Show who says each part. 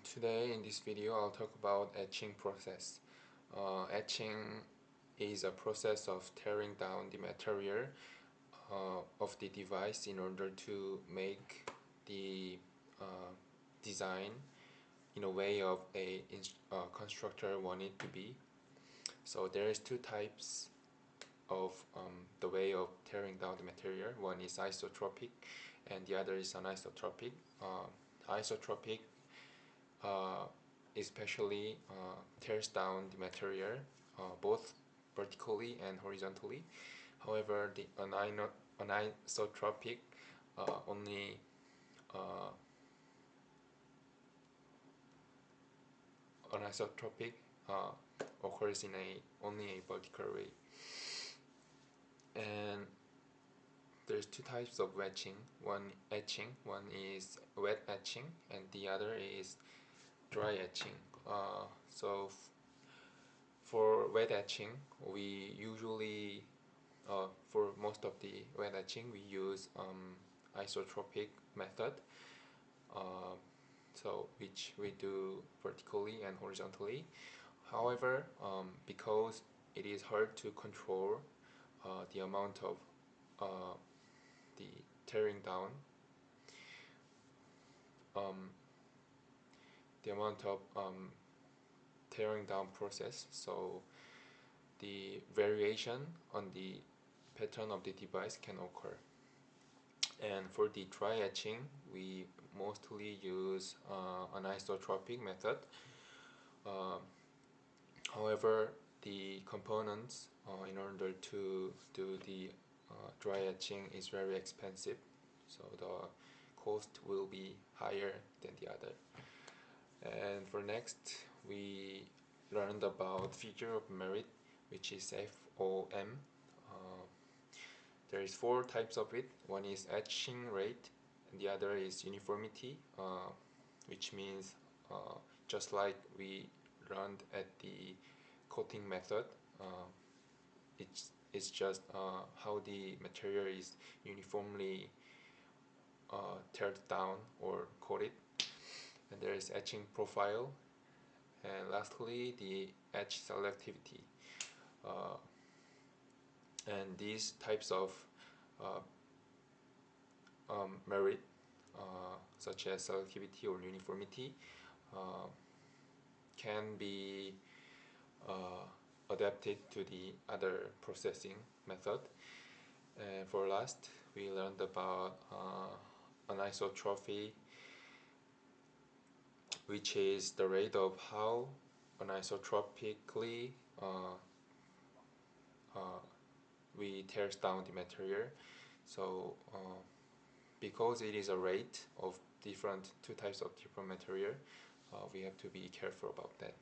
Speaker 1: Today in this video I'll talk about etching process. Etching is a process of tearing down the material of the device in order to make the design in a way of a constructor want it to be. So there is two types of the way of tearing down the material. One is isotropic and the other is anisotropic. Isotropic especially tears down the material both vertically and horizontally. However, the anisotropic only anisotropic occurs in only a vertical way. And there's two types of etching. One is wet etching, and the other is dry etching. For wet etching, we usually for most of the wet etching we use isotropic method, which we do vertically and horizontally. However, because it is hard to control the amount of the tearing down, process, so the variation on the pattern of the device can occur. And for the dry etching, we mostly use an isotropic method. However, the components in order to do the dry etching is very expensive, so the cost will be higher than the other. And for next, we learned about figure of merit, which is FOM. There is four types of it. One is etching rate, and the other is uniformity, which means just like we learned at the coating method, it's just how the material is uniformly teared down or coated. And there is etching profile, and lastly the etch selectivity. And these types of merit, such as selectivity or uniformity, can be adapted to the other processing method. And for last, we learned about anisotropy, which is the rate of how anisotropically we tears down the material. So because it is a rate of two types of different material, we have to be careful about that.